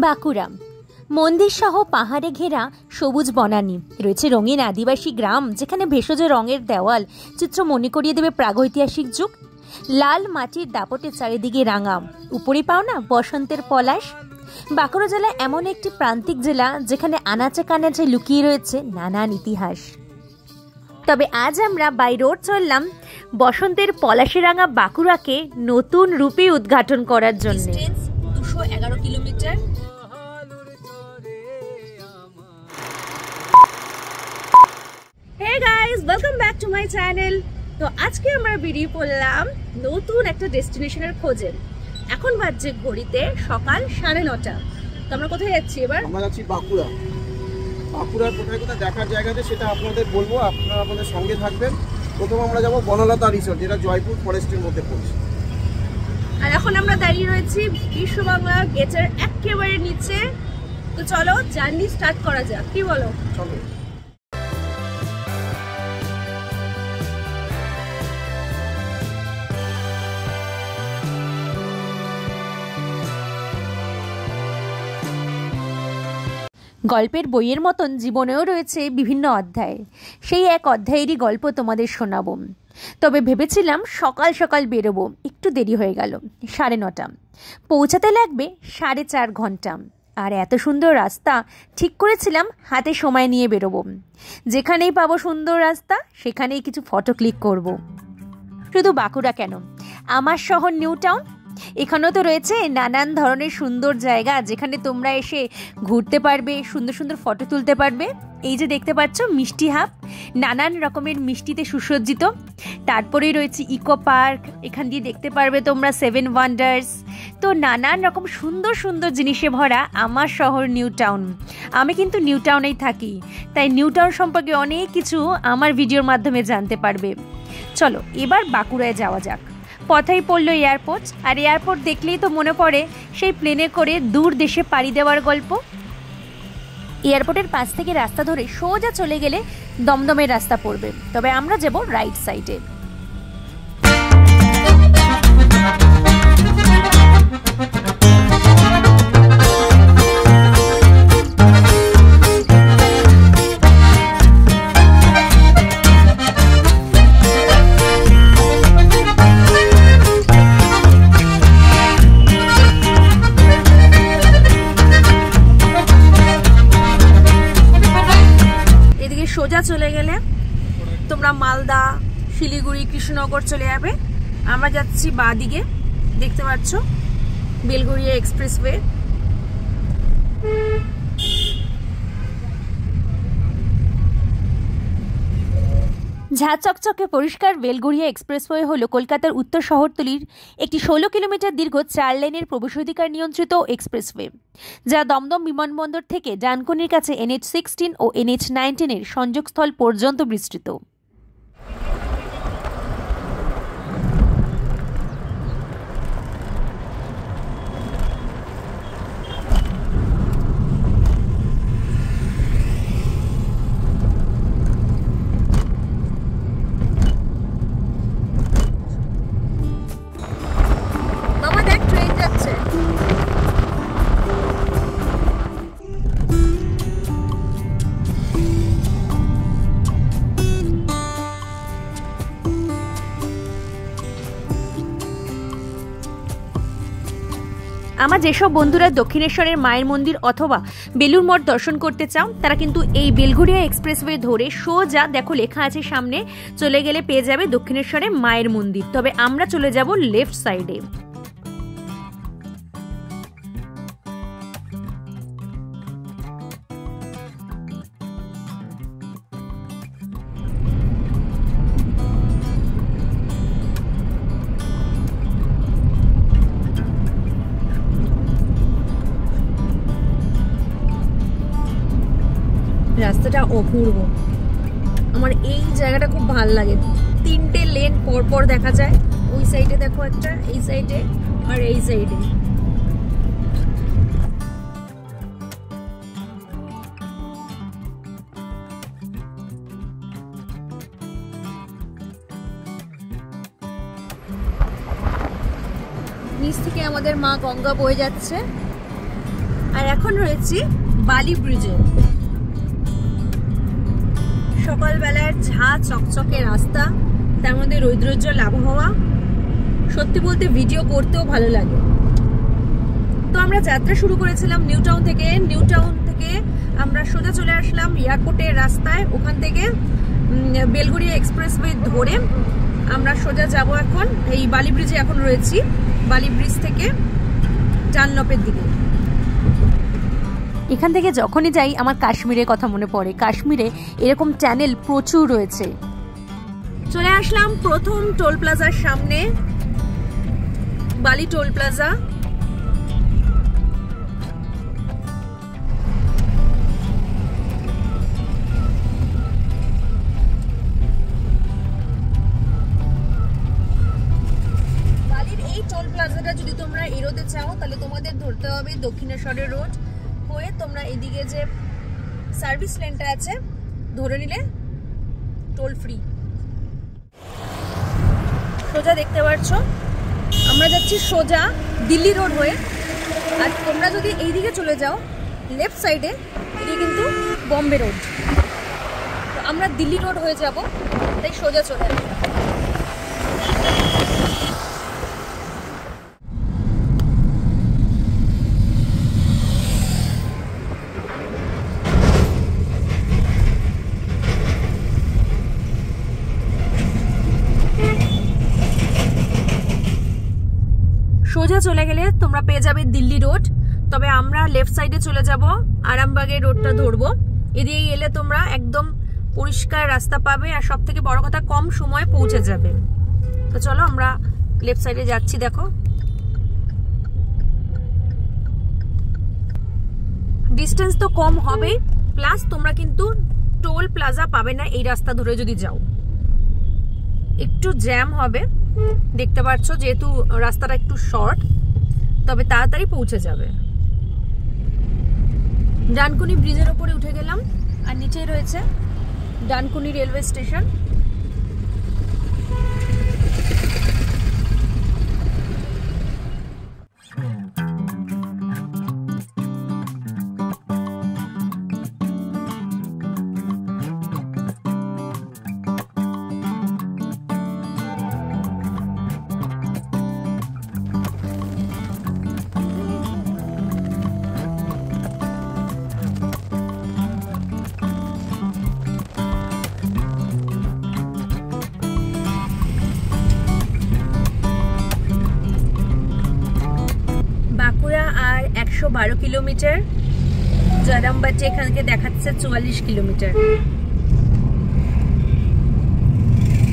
বাঁকুড়া মন্দির সহ পাহাড়ে ঘেরা সবুজ বনানী, রয়েছে রঙিন আদিবাসী গ্রাম যেখানে ভেষজ রঙের দেওয়াল চিত্র মনে করিয়ে দেবে প্রাগৈতিহাসিক যুগ। লাল মাটির দাপটে চারিদিকে রাঙা, উপরে পাও না বসন্তের পলাশ। বাঁকুড়া জেলা এমন একটি প্রান্তিক জেলা যেখানে আনাচে কানাচে লুকিয়ে রয়েছে নানান ইতিহাস। তবে আজ আমরা বাই রোড চললাম বসন্তের পলাশে রাঙা বাঁকুড়াকে নতুন রূপে উদ্ঘাটন করার জন্য। 211 kilometre. Hey guys, welcome back to my channel. তো আজকে আমরা বেরিয়ে পড়লাম নতুন একটা ডেস্টিনেশনের খোঁজে। এখন বাজছে ঘড়িতে সকাল 9:30। তো আমরা কোথায় যাচ্ছি এবার? আমরা যাচ্ছি বাঁকুড়া। বাঁকুড়ার কোথায় কোথায় দেখার জায়গাতে সেটা আপনাদের বলবো, আপনারা আমাদের সঙ্গে থাকবেন। প্রথম আমরা যাব বনলতা রিসর্ট, যেটা জয়পুর ফরেস্টের মধ্যে পড়ছে। আর এখন আমরা দাঁড়িয়ে রয়েছি বিশ্ব বাংলা গেটের একেবারে নিচে। তো চলো জার্নি স্টার্ট করা যাক, কি বলো? চলো। গল্পের বইয়ের মতন জীবনেও রয়েছে বিভিন্ন অধ্যায়। সেই এক অধ্যায়েরই গল্প তোমাদের শোনাবো। তবে ভেবেছিলাম সকাল সকাল বেরোবো, একটু দেরি হয়ে গেল। 9:30 পৌঁছাতে লাগবে 4.5 ঘন্টা। আর এত সুন্দর রাস্তা, ঠিক করেছিলাম হাতে সময় নিয়ে বেরোবো। যেখানেই পাবো সুন্দর রাস্তা সেখানেই কিছু ফটো ক্লিক করব। শুধু বাঁকুড়া কেন, আমার শহর নিউ টাউন, এখানেও তো রয়েছে নানান ধরনের সুন্দর জায়গা যেখানে তোমরা এসে ঘুরতে পারবে, সুন্দর সুন্দর ফটো তুলতে পারবে। এই যে দেখতে পাচ্ছ মিষ্টি হাব, নানান রকমের মিষ্টিতে সুসজ্জিত। তারপরেই রয়েছে ইকো পার্ক, এখান দিয়ে দেখতে পারবে তোমরা 7 ওয়ান্ডার্স। তো নানান রকম সুন্দর সুন্দর জিনিসে ভরা আমার শহর নিউ টাউন। আমি কিন্তু নিউ টাউনেই থাকি, তাই নিউ টাউন সম্পর্কে অনেক কিছু আমার ভিডিওর মাধ্যমে জানতে পারবে। চলো এবার বাঁকুড়ায় যাওয়া যাক। পথেই পড়লো এয়ারপোর্ট, আর এয়ারপোর্ট দেখলেই তো মনে পড়ে সেই প্লেনে করে দূর দেশে পাড়ি দেওয়ার গল্প। এয়ারপোর্টের পাশ থেকে রাস্তা ধরে সোজা চলে গেলে দমদমের রাস্তা পড়বে, তবে আমরা যাব রাইট সাইডে। সোজা চলে গেলে তোমরা মালদা, শিলিগুড়ি, কৃষ্ণনগর চলে যাবে। আমরা যাচ্ছি বাঁ দিকে, দেখতে পাচ্ছ বেলঘরিয়া এক্সপ্রেসওয়ে। ঝাঁ চকচকে পরিষ্কার বেলঘরিয়া এক্সপ্রেসওয়ে হলো কলকাতার উত্তর শহরতলির একটি 16 কিলোমিটার দীর্ঘ 4 লেনের প্রবেশাধিকার নিয়ন্ত্রিত এক্সপ্রেসওয়ে, যা দমদম বিমানবন্দর থেকে ডানকুনির কাছে NH-16 ও NH-19 এর সংযোগস্থল পর্যন্ত বিস্তৃত। আমার যেসব বন্ধুরা দক্ষিণেশ্বরের মায়ের মন্দির অথবা বেলুড় মঠ দর্শন করতে চাও, তারা কিন্তু এই বেলঘরিয়া এক্সপ্রেসওয়ে ধরে সোজা, দেখো লেখা আছে সামনে, চলে গেলে পেয়ে যাবে দক্ষিণেশ্বরের মায়ের মন্দির। তবে আমরা চলে যাব লেফট সাইডে। রাস্তাটা অপূর্ব, আমার এই জায়গাটা খুব ভালো লাগে। 3টে লেন পরপর দেখা যায়, ওই সাইডে দেখো একটা, এই সাইডে আর এই সাইডে। নিচ থেকে আমাদের মা গঙ্গা বয়ে যাচ্ছে। আর এখন রয়েছি বালি ব্রিজে। সকালবেলার ঝাঁ চকচকে রাস্তা, তার মধ্যে রৌদ্রোজ্জ্বল আবহাওয়া, সত্যি বলতে ভিডিও করতেও ভালো লাগে। তো আমরা যাত্রা শুরু করেছিলাম নিউ টাউন থেকে। নিউ টাউন থেকে আমরা সোজা চলে আসলাম এয়ারপোর্টের রাস্তায়। ওখান থেকে বেলগুড়িয়া এক্সপ্রেসওয়ে ধরে আমরা সোজা যাব এখন এই বালি ব্রিজে। এখন রয়েছি বালি ব্রিজ থেকে ডানলপের দিকে। এখান থেকে যখনই যাই আমার কাশ্মীরের কথা মনে পড়ে। কাশ্মীরে এরকম টানেল প্রচুর রয়েছে। চলে আসলাম প্রথম টোল প্লাজার সামনে, বালি টোল প্লাজা। বালির এই টোল প্লাজাটা যদি তোমরা এড়োতে চাও তাহলে তোমাদের ধরতে হবে দক্ষিণেশ্বরের রোড হয়ে। তোমরা এদিকে যে সার্ভিস লেনটা আছে ধরে নিলে টোল ফ্রি। সোজা দেখতে পাচ্ছ আমরা যাচ্ছি সোজা দিল্লি রোড হয়ে। আর তোমরা যদি এইদিকে চলে যাও লেফট সাইডে, এদিকে কিন্তু বম্বে রোড। তো আমরা দিল্লি রোড হয়ে যাব, তাই সোজা চলে আসবো। সোজা চলে গেলে তোমরা পেয়ে যাবে দিল্লি রোড। তবে আমরা লেফট সাইডে চলে যাব, আরামবাগের রোডটা ধরবো। এদিকে এলে তোমরা একদম পরিষ্কার রাস্তা পাবে, আর সব থেকে বড় কথা কম সময়ে পৌঁছে যাবে। তো চলো আমরা লেফট সাইডে যাচ্ছি। দেখো ডিস্টেন্স তো কম হবে, প্লাস তোমরা কিন্তু টোল প্লাজা পাবে না এই রাস্তা ধরে যদি যাও। একটু জ্যাম হবে দেখতে পাচ্ছ, যেহেতু রাস্তাটা একটু শর্ট, তবে তাড়াতাড়ি পৌঁছে যাবে। ডানকুনি ব্রিজের ওপরে উঠে গেলাম, আর নিচেই রয়েছে ডানকুনি রেলওয়ে স্টেশন। আর 112 কিলোমিটার, জয়রামবাটি এখানকে দেখাচ্ছে 44 কিলোমিটার।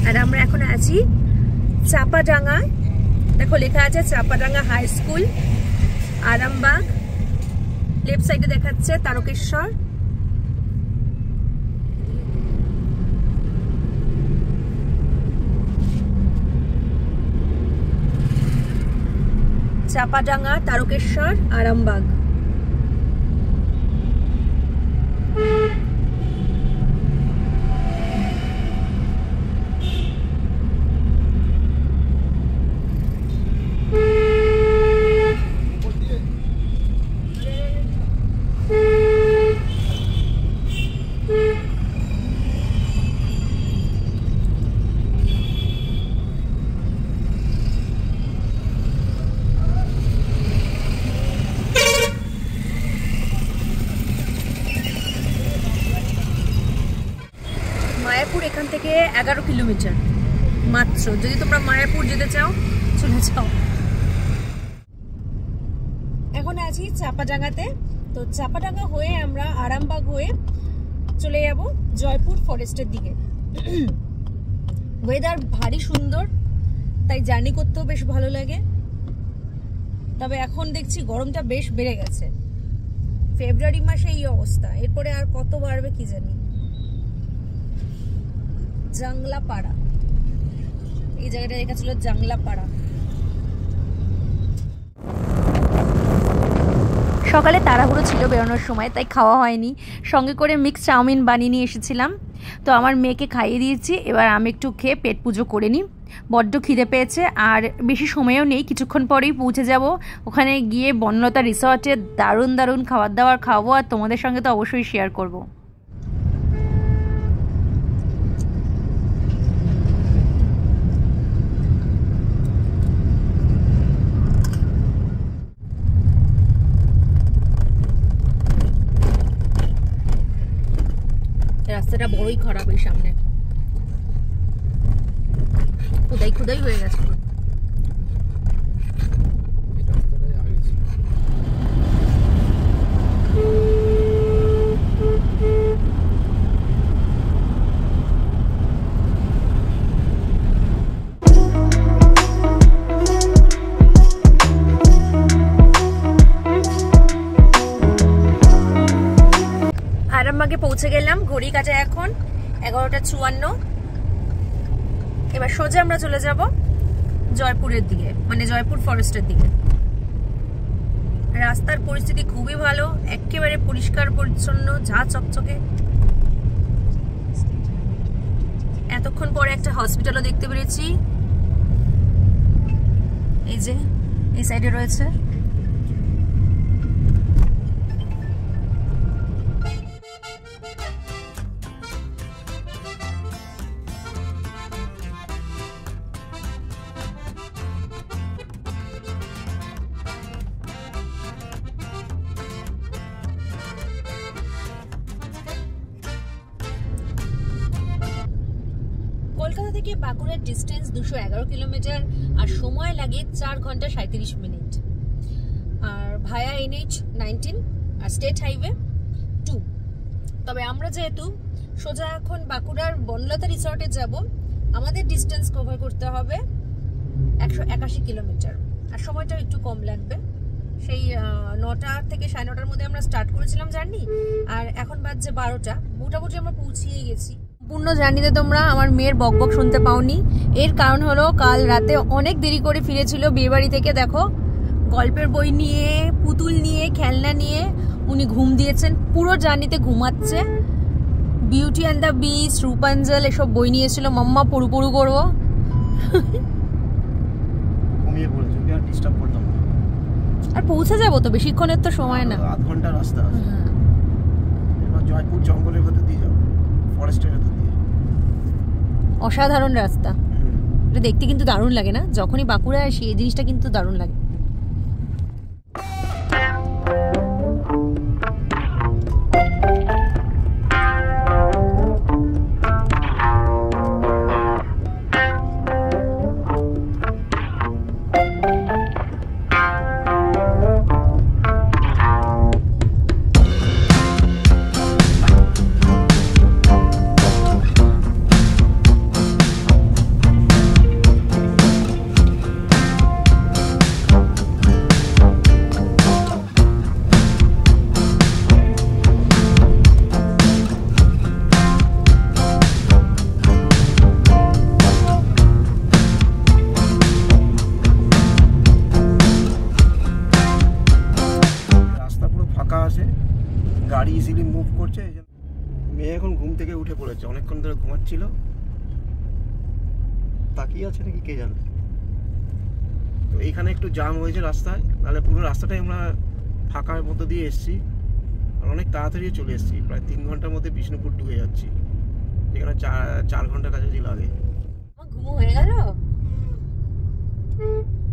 আর আমরা এখন আছি চাপাডাঙ্গা। দেখো লেখা আছে Chapadanga high school, Arambagh. Left সাইডে দেখাচ্ছে তারকেশ্বর। চাপাডাঙ্গা, তারকেশ্বর, আরামবাগ। মায়াপুর এখান থেকে 11 কিলোমিটার মাত্র। যদি তোমরা মায়াপুর যেতে চাও চলে যাও। এখন আছি চাপাডাঙ্গাতে। তো চাপাডাঙ্গা হয়ে আমরা আরামবাগ হয়ে চলে যাব জয়পুর ফরেস্টের দিকে। ওয়েদার ভারী সুন্দর, তাই জার্নি করতেও বেশ ভালো লাগে। তবে এখন দেখছি গরমটা বেশ বেড়ে গেছে। ফেব্রুয়ারি মাসে এই অবস্থা, এরপরে আর কত বাড়বে কি জানি। জাংলাপাড়া, এই জায়গাটা লেখা ছিল জাংলাপাড়া। সকালে তাড়াহুড়ো ছিল বেরোনোর সময়, তাই খাওয়া হয়নি। সঙ্গে করে মিক্স চাউমিন বানিয়ে নিয়ে এসেছিলাম, তো আমার মেয়েকে খাইয়ে দিয়েছি। এবার আমি একটু খেয়ে পেট পুজো করে নিই। বড্ড খিদে পেয়েছে, আর বেশি সময়ও নেই, কিছুক্ষণ পরেই পৌঁছে যাব। ওখানে গিয়ে বনলতা রিসর্টে দারুণ দারুণ খাবার দাবার খাবো, আর তোমাদের সঙ্গে তো অবশ্যই শেয়ার করব। রাস্তাটা বড়ই খারাপ, এই সামনে খুদাই খুদাই হয়ে গেছে। আরামবাগে পৌঁছে গেলাম, ঘড়ি কাটে এখন 11:54। এবার সোজা আমরা চলে যাব জয়পুরের দিকে, মানে জয়পুর ফরেস্টের দিকে। রাস্তার পরিস্থিতি খুবই ভালো, একেবারে পরিষ্কার পরিচ্ছন্ন, ঝা চকচকে। এতক্ষণ পরে একটা হসপিটালও দেখতে পেরেছি, এই যে এই সাইডে রয়েছে। কলকাতা থেকে বাঁকুড়ার ডিস্টেন্স 211 কিলোমিটার, আর সময় লাগে 4 ঘন্টা 37 মিনিট। আর ভায়া NH-19 আর স্টেট হাইওয়ে 2। তবে আমরা যেহেতু সোজা এখন বাঁকুড়ার বনলতা রিসর্টে যাব, আমাদের ডিস্টেন্স কভার করতে হবে 181 কিলোমিটার, আর সময়টাও একটু কম লাগবে। সেই 9টা থেকে 9:30 মধ্যে আমরা স্টার্ট করেছিলাম জার্নি, আর এখন বাজছে 12টা, মোটামুটি আমরা পৌঁছিয়ে গেছি। পূর্ণ জার্নিতে তোমরা আমার মেয়ের বকবক শুনতে পাওনি, এর কারণ হলো কাল রাতে অনেক দেরি করে ফিরেছিল বিয়েবাড়ি থেকে। দেখো, গল্পের বই নিয়ে, পুতুল নিয়ে, খেলনা নিয়ে উনি ঘুম দিয়েছেন, পুরো জার্নিতে ঘুমাচ্ছে। বিউটি অ্যান্ড দ্য বিস্ট, রূপাঞ্জল এসব বই নিয়েছিল, মাম্মা পড়ু পড়ু করবো। আর পৌঁছে যাবো তো, বেশিক্ষণের তো সময় না, আধ ঘন্টা রাস্তা আছে। এবার জয়পুর জঙ্গলের ভেতর দিয়ে যাবো, ফরেস্টের ভেতর দিয়ে। অসাধারণ রাস্তা, এটা দেখতে কিন্তু দারুণ লাগে না? যখনই বাঁকুড়ায় আসি এই জিনিসটা কিন্তু দারুণ লাগে। গাড়ি ইজিলি মুভ করছে। মেয়ে এখন ঘুম থেকে উঠে পড়েছে, অনেকক্ষণ ধরে ঘুমাচ্ছিল, তাকিয়ে আছে নাকি কে জানে। তো এইখানে একটু জ্যাম হয়েছে রাস্তায়, নাহলে পুরো রাস্তাটাই আমরা ফাঁকার মতো দিয়ে এসেছি, আর অনেক তাড়াতাড়ি চলে এসেছি। প্রায় 3 ঘন্টার মধ্যে বিষ্ণুপুর ঢুকে যাচ্ছি, যেখানে 4 ঘন্টা কাছাকাছি লাগে। ঘুমো হয়ে গেল?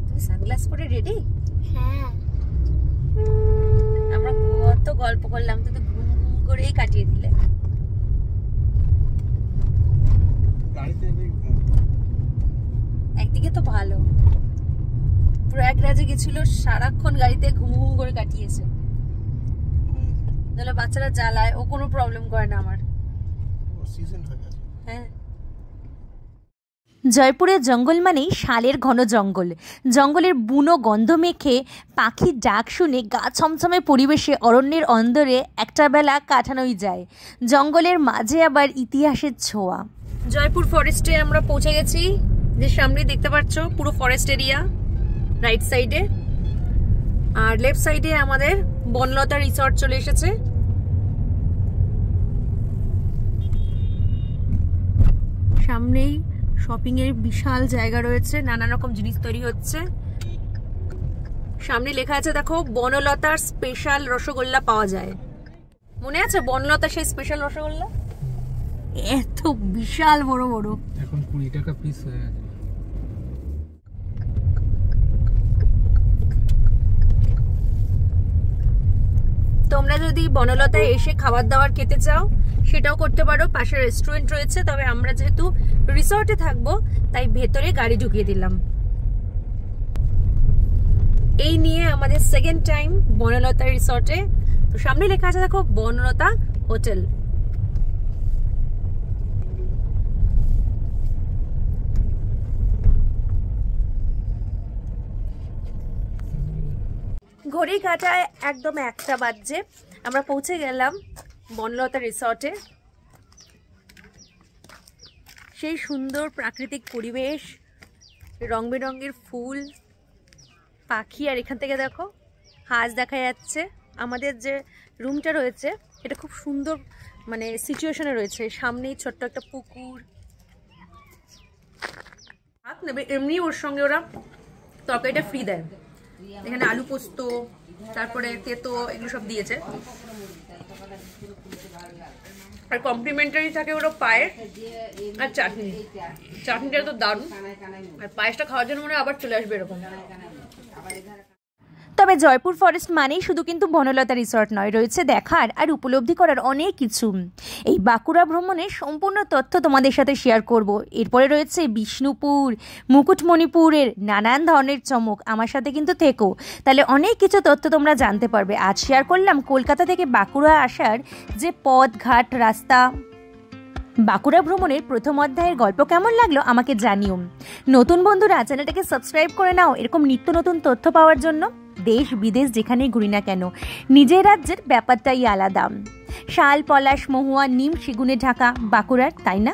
তুমি সানগ্লাস পরে রেডি? হ্যাঁ। আমরা কত গল্প করলাম, তো ঘুম ঘুম করেই কাটিয়ে দিলে। একদিকে তো ভালো, প্রয়াগরাজে গেছিল, সারাক্ষণ গাড়িতে ঘুম ঘুম করে কাটিয়েছে। তাহলে বাচ্চারা জ্বালায়, ও কোনো প্রবলেম করে না আমার। হ্যাঁ, জয়পুরের জঙ্গল মানেই শালের ঘন জঙ্গল। জঙ্গলের বুনো গন্ধ মেখে, পাখির ডাক শুনে গা ছমছমে পরিবেশে অরণ্যের অন্দরে একটা বেলা কাটানোই যায়। জঙ্গলের মাঝে আবার ইতিহাসের ছোঁয়া। জয়পুর ফরেস্টে আমরা পৌঁছে গেছি, যে সামনে দেখতে পাচ্ছ পুরো ফরেস্ট এরিয়া রাইট সাইডে, আর লেফট সাইডে আমাদের বনলতা রিসর্ট চলে এসেছে। সামনেই শপিং এর বিশাল জায়গা রয়েছে, নানা রকম জিনিস তৈরি হচ্ছে। সামনে লেখা আছে দেখো, বনলতার স্পেশাল রসগোল্লা পাওয়া যায়। মনে আছে বনলতা সেই স্পেশাল রসগোল্লা? এত বিশাল বড় বড়, এখন 20 টাকা পিস হয়ে গেছে। তোমরা যদি বনলতায় এসে খাবার দাবার খেতে চাও সেটাও করতে পারো, পাশে রেস্টুরেন্ট রয়েছে। তবে আমরা যেহেতু রিসর্টে থাকবো তাই ভেতরে গাড়ি ঢুকিয়ে দিলাম। এই নিয়ে আমাদের সেকেন্ড টাইম বনলতা রিসর্টে। তো সামনে লেখা আছে দেখো, বনলতা হোটেল। ঘড়ি কাটায় একদম 1টা বাজছে, আমরা পৌঁছে গেলাম বনলতা রিসর্টে। সেই সুন্দর প্রাকৃতিক পরিবেশ, রং বেরঙের ফুল, পাখি, আর এখান থেকে দেখো হাঁস দেখা যাচ্ছে। আমাদের যে রুমটা রয়েছে এটা খুব সুন্দর মানে সিচুয়েশনে রয়েছে, সামনেই ছোট্ট একটা পুকুর। ভাত নেবে এমনি, ওর সঙ্গে ওরা তরকারিটা ফ্রি দেয়। এখানে আলু পোস্ত, তারপরে তেতো, এগুলো সব দিয়েছে। আর কমপ্লিমেন্টারি থাকে ওরা পায়েস আর চাটনি। চাটনিটা তো দারুণ, আর পায়েসটা খাওয়ার জন্য মনে হয় আবার চলে আসবে এরকম। তবে জয়পুর ফরেস্ট মানেই শুধু কিন্তু বনলতা রিসর্ট নয়, রয়েছে দেখার আর উপলব্ধি করার অনেক কিছু। এই বাঁকুড়া ভ্রমণের সম্পূর্ণ তথ্য তোমাদের সাথে শেয়ার করব। এরপরে রয়েছে বিষ্ণুপুর, মুকুটমণিপুরের নানান ধরনের চমক। আমার সাথে কিন্তু থেকো, তাহলে অনেক কিছু তথ্য তোমরা জানতে পারবে। আজ শেয়ার করলাম কলকাতা থেকে বাঁকুড়া আসার যে পথ ঘাট রাস্তা। বাঁকুড়া ভ্রমণের প্রথম অধ্যায়ের গল্প কেমন লাগলো আমাকে জানিও। নতুন বন্ধুরা চ্যানেলটাকে সাবস্ক্রাইব করে নাও এরকম নিত্য নতুন তথ্য পাওয়ার জন্য। দেশ বিদেশ যেখানেই ঘুরি না কেন, নিজের রাজ্যের ব্যাপারটাই আলাদা। শাল, পলাশ, মহুয়া, নিম, সেগুনে ঢাকা বাঁকুড়ার, তাই না?